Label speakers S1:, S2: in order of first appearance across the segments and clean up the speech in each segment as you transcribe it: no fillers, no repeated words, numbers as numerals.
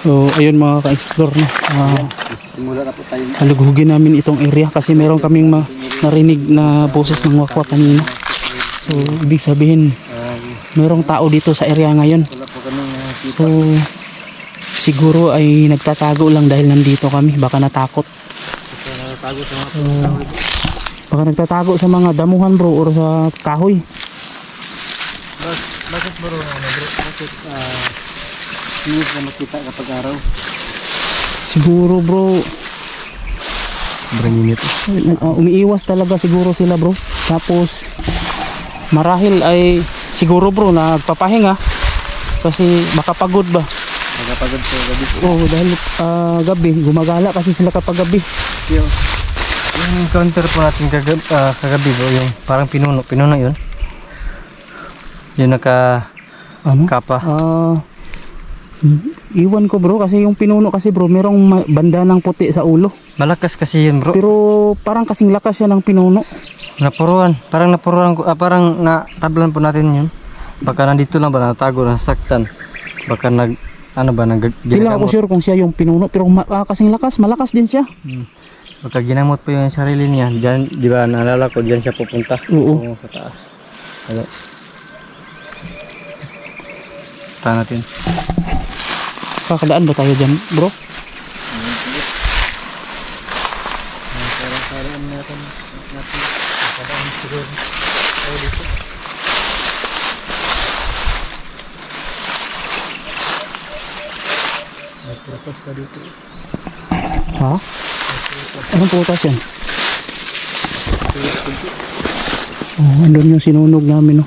S1: So ayun mga ka-explore na.
S2: Simula na po tayo.
S1: Halughugin namin itong area kasi meron kaming narinig na boses ng wakwak kanina. So ibig sabihin merong tao dito sa area ngayon.
S2: Wala po kami nakikita.
S1: So siguro ay nagtatago lang dahil nandito kami. Baka natakot.
S2: Natago sa mga tao.
S1: Baka nagtatago sa mga damuhan bro or sa kahoy.
S2: Bakit bro? Bakit hindi na makita kapag araw?
S1: Siguro bro
S2: Sobrang init.
S1: umiiwas talaga siguro sila bro. Tapos marahil ay siguro bro nagpapahinga kasi makapagod ba.
S2: Nagapagod sa gabi.
S1: Oo dahil gabi gumagala kasi sila kapag gabi.
S2: Yung encounter po natin kagabi bro, yung parang pinuno yun. Yung kapa.
S1: Iwan ko bro kasi yung pinuno kasi bro merong banda ng puti sa ulo.
S2: Malakas kasi yun bro.
S1: Pero parang kasing lakas yan ng pinuno.
S2: Parang natablan po natin yun. Baka nandito lang ba natago, nasaktan. Baka
S1: Hindi lang ako sure kung siya yung pinuno pero kasing malakas din siya.
S2: Baka ginamot po yung sarili niya. Diyan, di ba naalala ko, diyan siya pupunta.
S1: Oo.
S2: Sa taas. Ano? Punta natin.
S1: Kakadaan ba tayo dyan bro? Ha? Anong putas yan? Oh, andun yung sinunog namin no.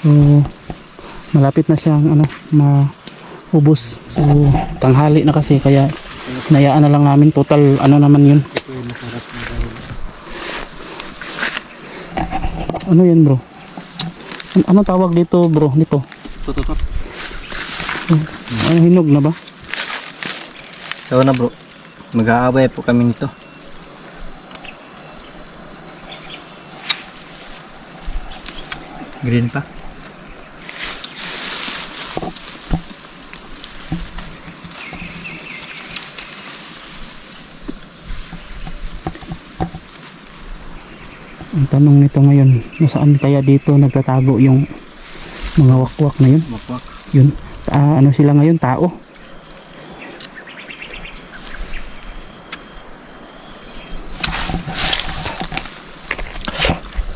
S1: So malapit na siyang maubos. So tanghali na kasi kaya nayaan na lang namin. Total naman yun. Ano yan bro? Anong tawag dito bro? Dito?
S2: Tututot.
S1: Hinog na ba?
S2: So na bro. Mag-aabay po kami nito. Green pa.
S1: Ang tanong nito ngayon, nasaan kaya dito nagtatago yung mga wakwak na yun?
S2: Wakwak.
S1: Yun. Ano sila ngayon? Tao?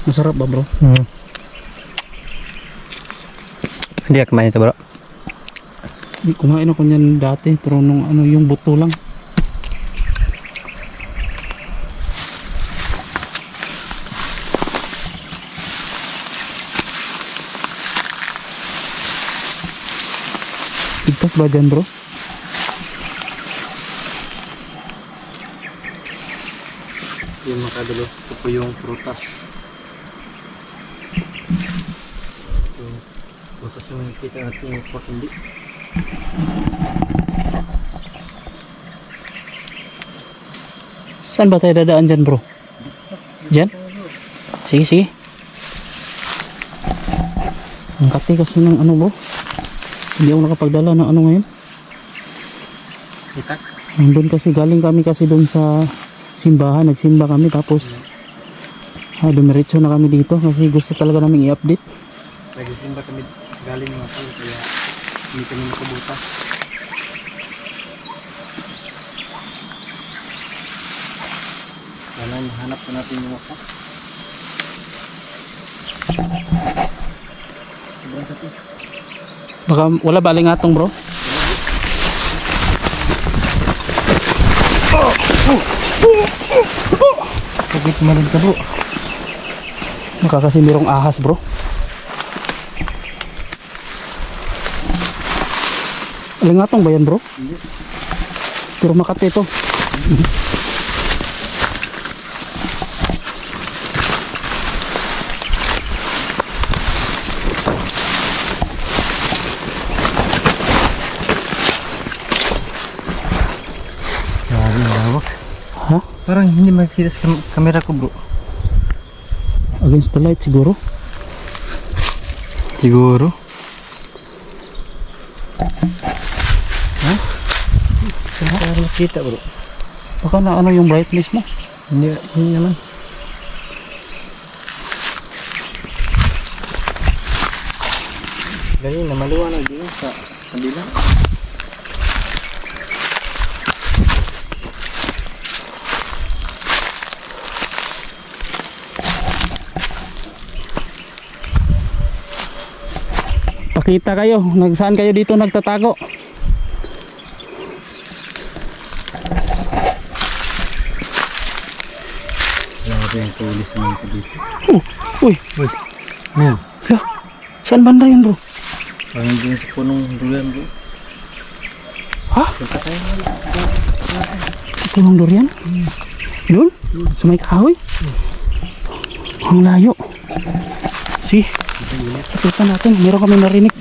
S1: Masarap ba bro?
S2: Hindi ka kumain ito bro?
S1: Kumain ako niyan dati pero nung yung buto lang. Pigtas ba dyan bro?
S2: Yung makadulo. Ito po yung prutas. Yung prutas yung nakikita natin yung pork hindi.
S1: Saan ba tayo dadaan dyan bro? Dyan? Sige sige. Ang kati kasi ng bro. Hindi ako nakapagdala ng ngayon.
S2: Itak?
S1: Doon kasi galing kami kasi doon sa simbahan. Nagsimba kami tapos dumiretso na kami dito kasi gusto talaga namin i-update.
S2: Nagsimba kami galing mga tao kaya hindi kami nakabuta. Kaya mahanap na natin yung waka.
S1: Baka wala ba alingatong bro?
S2: Pagit marin ka bro.
S1: Baka kasi merong ahas bro. Alingatong ba yan bro?
S2: Hindi.
S1: Pero makati ito. Ha?
S2: Parang hindi makikita sa kamera ko bro.
S1: Against the light siguro.
S2: Siguro.
S1: Ha?
S2: Parang nakita bro.
S1: Baka na ano yung brightness mo.
S2: Hindi naman. Ganyan na maliwanag din sa kabila.
S1: Pakita kayo, saan kayo dito nagtatago?
S2: Grabe yung tulis naman ko dito.
S1: Uy,
S2: Ayan.
S1: hala, saan banda yun bro?
S2: Parang din sa punong durian bro.
S1: Ha?
S2: Punta tayo nga.
S1: Punong durian? Doon? Sa may kahoy? Ang layo. Sige, ikutan natin. Meron kami narinig.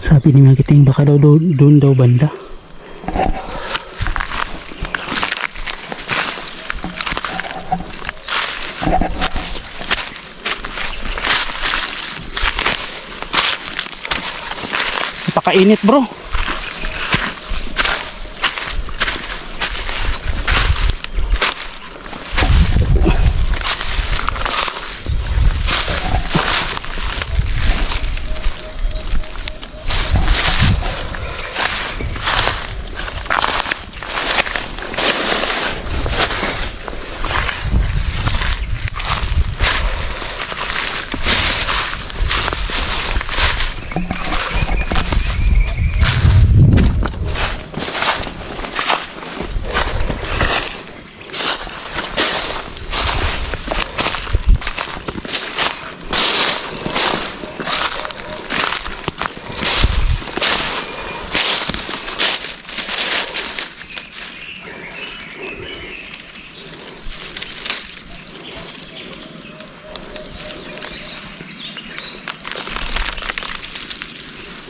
S1: Sabi ni Magiting baka daw doon daw banda. Napakainit bro.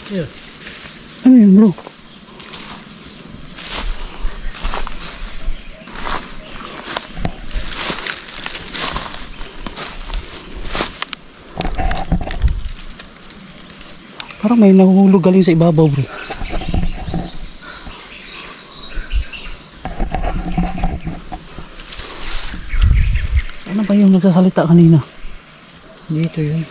S2: Yeah.
S1: Ano yun bro? Parang may nahuhulog galing sa ibabaw bro. Ano ba yung nagsasalita kanina?
S2: Dito yun.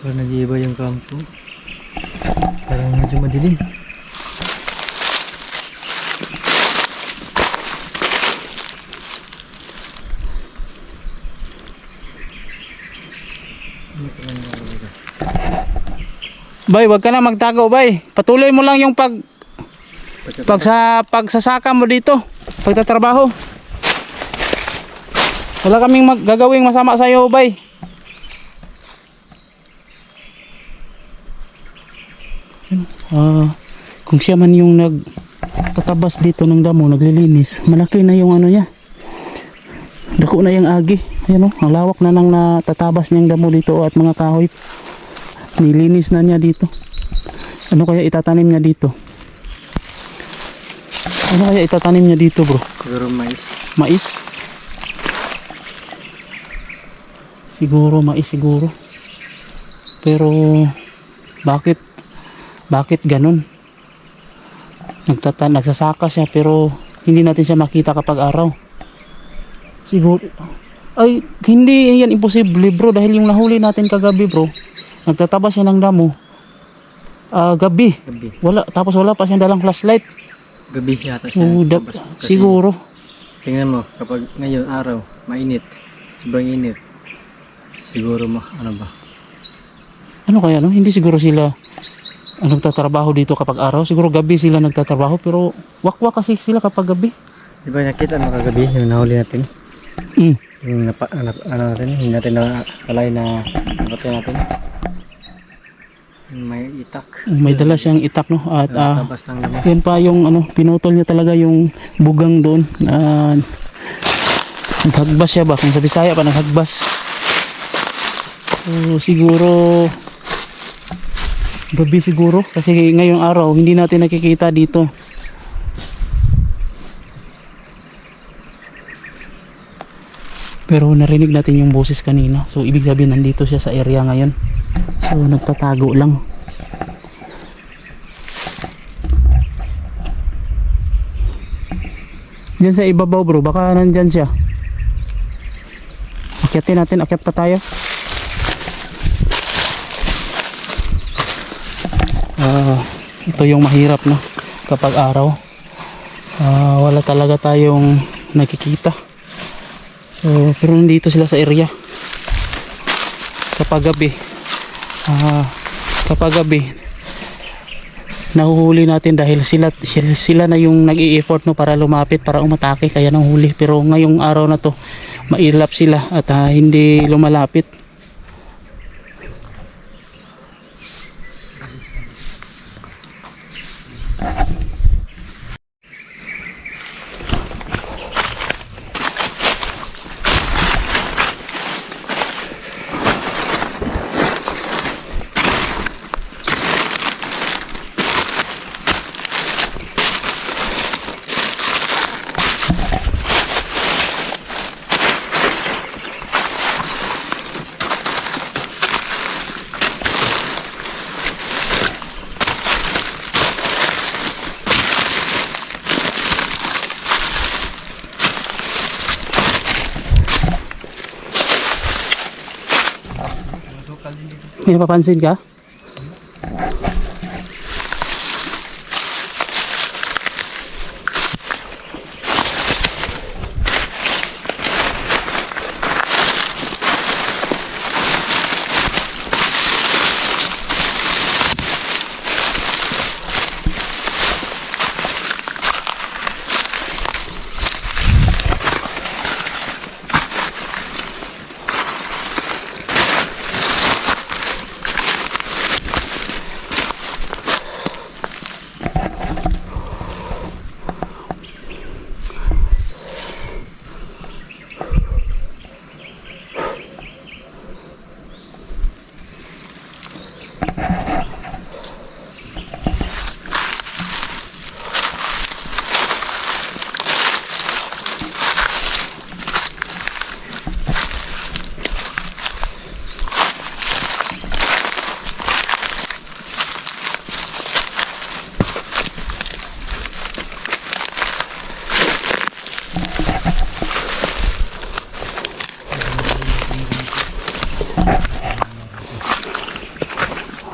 S2: Parang nag-iiba yung kampo. Parang medyo madilim.
S1: Bay, wag ka na magtago, bay. Patuloy mo lang yung pagsasaka mo dito, pagtatrabaho. Wala kaming gagawing masama sa iyo, bay. Kung siya man yung nagtatabas dito ng damo, naglilinis, malaki na yung ano niya. Dako na yung agi. Ayan o, ang lawak na nang natatabas niyang damo dito at mga kahoy. Nilinis na niya dito. Ano kaya itatanim niya dito? Ano kaya itatanim niya dito bro?
S2: Siguro mais.
S1: Mais? Siguro mais siguro. Pero bakit ganun? Nagsasaka siya pero hindi natin siya makita kapag araw. Siguro ay hindi yan imposible bro dahil yung nahuli natin kagabi bro, nagtatabas siya ng damo Gabi.
S2: Gabi.
S1: Tapos wala pa siyang dalang flashlight.
S2: Gabi yata siya. Kasi
S1: Siguro.
S2: tingnan mo, kapag ngayon araw, mainit. Sobrang init. Siguro mo, ano ba?
S1: Ano kaya no? Hindi siguro sila nagtatrabaho dito kapag araw. Siguro gabi sila nagtatrabaho pero wakwak kasi sila kapag gabi.
S2: Di ba nakita mo kagabi yung nahuli natin?
S1: Mm.
S2: Yung ano natin, hindi natin nakalay na napatay natin. May itak.
S1: May dala siyang itak no at
S2: Tabas ng dami.
S1: yan pa yung pinutol niya talaga yung bugang doon. Naghagbas siya ba? Kung sa Bisaya pa naghagbas. So, siguro gabi siguro kasi ngayong araw hindi natin nakikita dito. Pero narinig natin yung boses kanina. So ibig sabihin nandito siya sa area ngayon. So nagtatago lang. Diyan sa ibabaw bro, baka nandyan siya. Akyatin natin, akyat pa tayo. Ito yung mahirap no kapag araw. Wala talaga tayong nakikita. So, pero nandito sila sa area. Kapag gabi nahuhuli natin dahil sila na yung nag-i-effort no para lumapit, para umatake, kaya nahuhuli. Pero ngayong araw na to mailap sila at hindi lumalapit. May napapansin ka?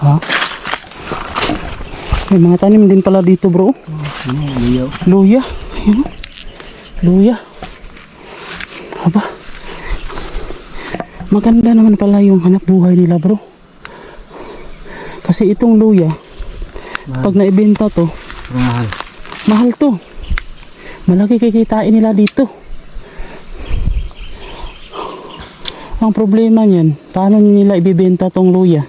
S1: Ha? May mga tanim din pala dito bro.
S2: Luyaw.
S1: Luya. Ayun. Luya. Aba. Maganda naman pala yung hanap buhay nila bro. Kasi itong luya, pag naibenta to,
S2: Mahal.
S1: mahal to. Malaki kikitain nila dito. Ang problema niyan, paano nila ibibenta tong luya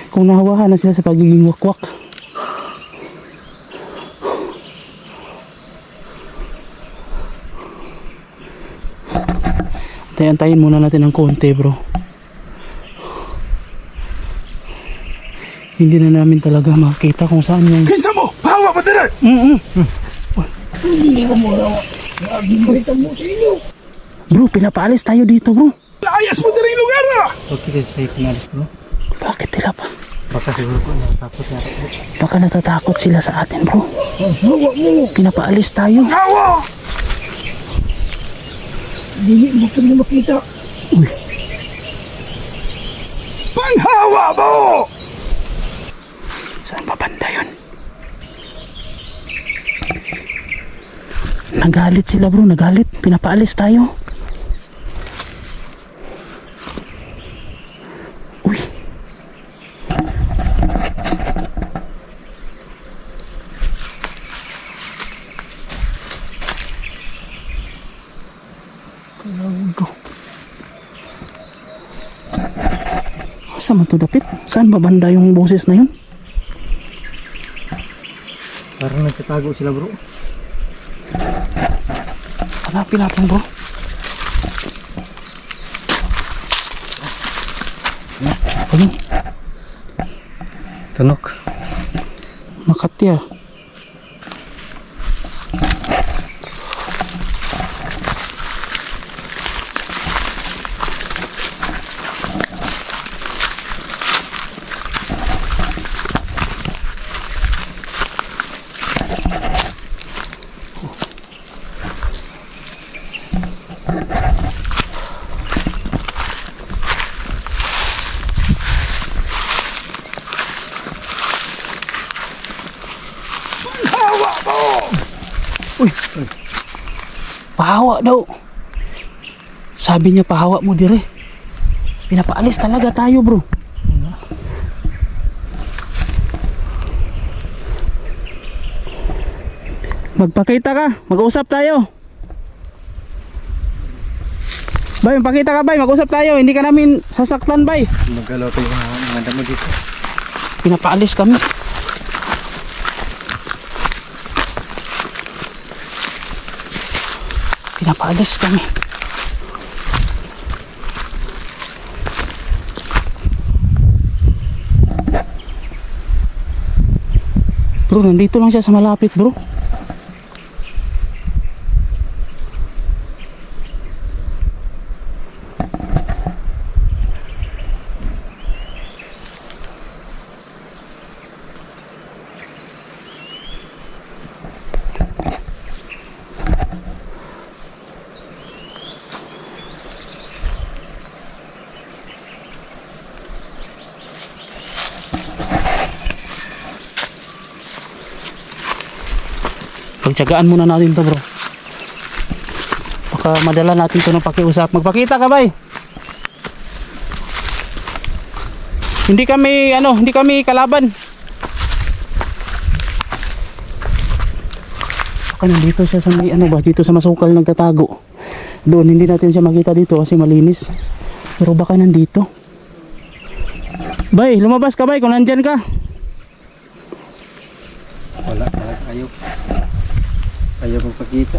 S1: kung nahawahan na sila sa pagiging wakwak? Antayin muna natin ng konti bro. Hindi na namin talaga makita kung saan yung...
S3: Kinsa mo! Pahawa pa din! Hindi ko muna. Nagigilitan mo sa inyo.
S1: Bro, pinapaalis tayo dito bro.
S3: Layas mo din yung lugar ah!
S2: Okay, tayo pinalis bro.
S1: Bakit sila pa?
S2: Baka siguro po natakot na ako.
S1: Baka natatakot sila sa atin bro.
S3: Hawa mo!
S1: Pinapaalis tayo.
S3: Hawa! Hindi mo pa na makita.
S1: Uy,
S3: Panghawa mo!
S1: saan ba banda? banda yun. Nagalit sila bro, nagalit. Pinapaalis tayo. Uy. Kalago. Saan man to dapit? Saan ba banda yung boses na yun?
S2: Parang nagtatago sila bro.
S1: Hanapin natin bro. Ano?
S2: Tunok.
S1: Makati ah.
S3: Hawa mo!
S1: Pahawa daw. Sabi niya pahawa mo dire. Pinapaalis talaga tayo bro. Magpakita ka, mag-usap tayo. Bay, magpakita ka bay, mag-usap tayo. Hindi ka namin sasaktan bay.
S2: Magalaw pa yung mga damo dito.
S1: Pinapaalis kami. Pinapaalis kami. Bro, nandito lang siya sa malapit bro. Pagtsagaan muna natin to bro. Baka madala natin to ng pakiusap. Magpakita ka bay. Hindi kami kalaban. Baka nandito siya sa may dito sa masukal nagtatago. Doon hindi natin siya makita dito kasi malinis. Pero baka nandito. Bay, lumabas ka bay kung nandyan ka.
S2: Wala, ayaw. Ayaw magpakita.